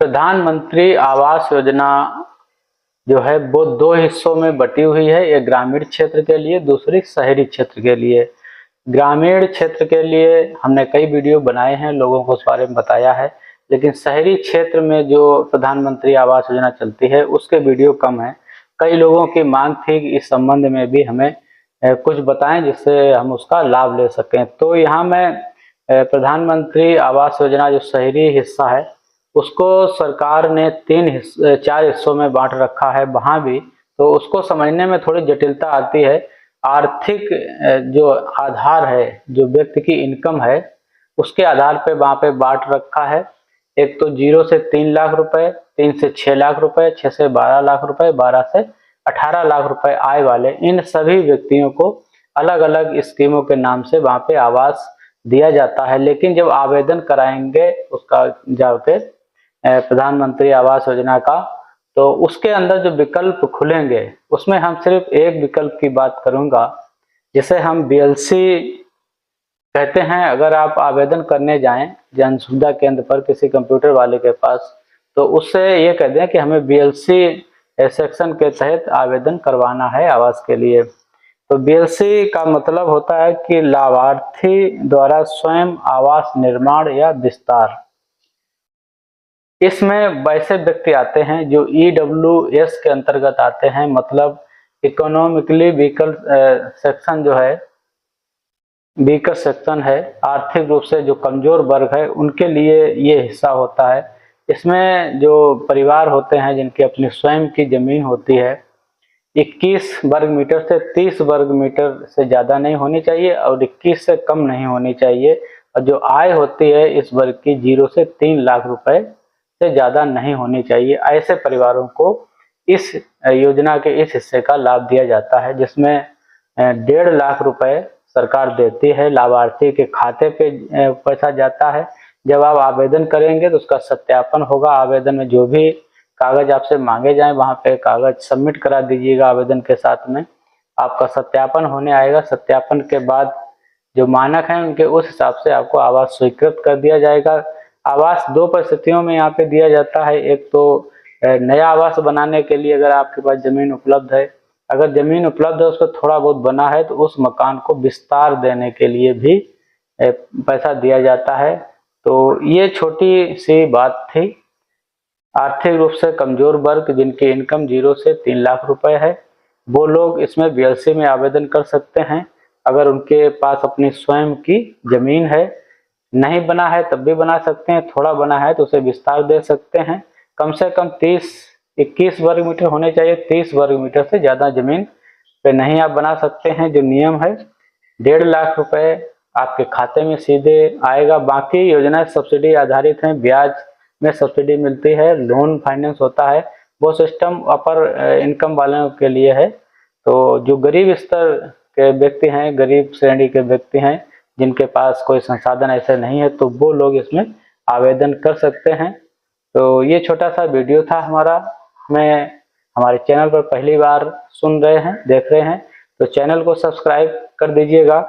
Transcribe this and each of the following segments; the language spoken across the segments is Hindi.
प्रधानमंत्री आवास योजना जो है वो दो हिस्सों में बटी हुई है। एक ग्रामीण क्षेत्र के लिए, दूसरी शहरी क्षेत्र के लिए। ग्रामीण क्षेत्र के लिए हमने कई वीडियो बनाए हैं, लोगों को उस बारे में बताया है, लेकिन शहरी क्षेत्र में जो प्रधानमंत्री आवास योजना चलती है उसके वीडियो कम है। कई लोगों की मांग थी कि इस संबंध में भी हमें कुछ बताएं जिससे हम उसका लाभ ले सकें। तो यहाँ मैं प्रधानमंत्री आवास योजना जो शहरी हिस्सा है उसको सरकार ने 4 हिस्सों में बांट रखा है। वहाँ भी तो उसको समझने में थोड़ी जटिलता आती है। आर्थिक जो आधार है, जो व्यक्ति की इनकम है, उसके आधार पे वहाँ पे बांट रखा है। एक तो 0 से 3 लाख रुपए, 3 से 6 लाख रुपए, 6 से 12 लाख रुपए, 12 से 18 लाख रुपए आय वाले इन सभी व्यक्तियों को अलग अलग स्कीमों के नाम से वहाँ पे आवास दिया जाता है। लेकिन जब आवेदन कराएंगे उसका जाके प्रधानमंत्री आवास योजना का, तो उसके अंदर जो विकल्प खुलेंगे उसमें हम सिर्फ एक विकल्प की बात करूंगा जिसे हम BLC कहते हैं। अगर आप आवेदन करने जाएं जन सुविधा केंद्र पर किसी कंप्यूटर वाले के पास, तो उससे ये कह दें कि हमें BLC सेक्शन के तहत आवेदन करवाना है आवास के लिए। तो BLC का मतलब होता है कि लाभार्थी द्वारा स्वयं आवास निर्माण या विस्तार। इसमें वैसे व्यक्ति आते हैं जो EWS के अंतर्गत आते हैं, मतलब इकोनॉमिकली वीकर सेक्शन जो है, वीकर सेक्शन है, आर्थिक रूप से जो कमजोर वर्ग है उनके लिए ये हिस्सा होता है। इसमें जो परिवार होते हैं जिनकी अपनी स्वयं की जमीन होती है, 21 वर्ग मीटर से 30 वर्ग मीटर से ज़्यादा नहीं होनी चाहिए और 21 से कम नहीं होनी चाहिए, और जो आय होती है इस वर्ग की 0 से 3 लाख रुपए से ज़्यादा नहीं होनी चाहिए। ऐसे परिवारों को इस योजना के इस हिस्से का लाभ दिया जाता है, जिसमें 1.5 लाख रुपए सरकार देती है, लाभार्थी के खाते पे पैसा जाता है। जब आप आवेदन करेंगे तो उसका सत्यापन होगा। आवेदन में जो भी कागज आपसे मांगे जाएं वहां पे कागज सबमिट करा दीजिएगा। आवेदन के साथ में आपका सत्यापन होने आएगा। सत्यापन के बाद जो मानक हैं उनके उस हिसाब से आपको आवास स्वीकृत कर दिया जाएगा। आवास 2 परिस्थितियों में यहाँ पे दिया जाता है। एक तो नया आवास बनाने के लिए अगर आपके पास जमीन उपलब्ध है, अगर जमीन उपलब्ध है उसको थोड़ा बहुत बना है तो उस मकान को विस्तार देने के लिए भी पैसा दिया जाता है। तो ये छोटी सी बात थी। आर्थिक रूप से कमजोर वर्ग जिनकी इनकम 0 से 3 लाख रुपए है वो लोग इसमें BLC में आवेदन कर सकते हैं। अगर उनके पास अपनी स्वयं की जमीन है, नहीं बना है तब भी बना सकते हैं, थोड़ा बना है तो उसे विस्तार दे सकते हैं। कम से कम 21 वर्ग मीटर होने चाहिए। 30 वर्ग मीटर से ज्यादा जमीन पे नहीं आप बना सकते हैं। जो नियम है 1.5 लाख रुपए आपके खाते में सीधे आएगा। बाकी योजनाएं सब्सिडी आधारित हैं, ब्याज में सब्सिडी मिलती है, लोन फाइनेंस होता है। वो सिस्टम अपर इनकम वालों के लिए है। तो जो गरीब स्तर के व्यक्ति हैं, गरीब श्रेणी के व्यक्ति हैं, जिनके पास कोई संसाधन ऐसे नहीं है, तो वो लोग इसमें आवेदन कर सकते हैं। तो ये छोटा सा वीडियो था हमारा। मैं हमारे चैनल पर पहली बार सुन रहे हैं, देख रहे हैं, तो चैनल को सब्सक्राइब कर दीजिएगा।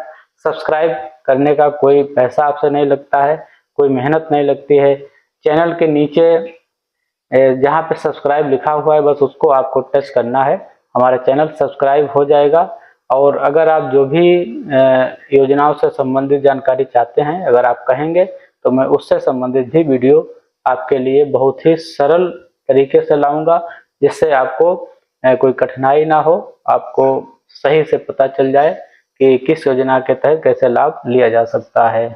सब्सक्राइब करने का कोई पैसा आपसे नहीं लगता है, कोई मेहनत नहीं लगती है। चैनल के नीचे जहाँ पे सब्सक्राइब लिखा हुआ है बस उसको आपको टच करना है, हमारा चैनल सब्सक्राइब हो जाएगा। और अगर आप जो भी योजनाओं से संबंधित जानकारी चाहते हैं, अगर आप कहेंगे तो मैं उससे संबंधित भी वीडियो आपके लिए बहुत ही सरल तरीके से लाऊंगा, जिससे आपको कोई कठिनाई ना हो, आपको सही से पता चल जाए कि किस योजना के तहत कैसे लाभ लिया जा सकता है।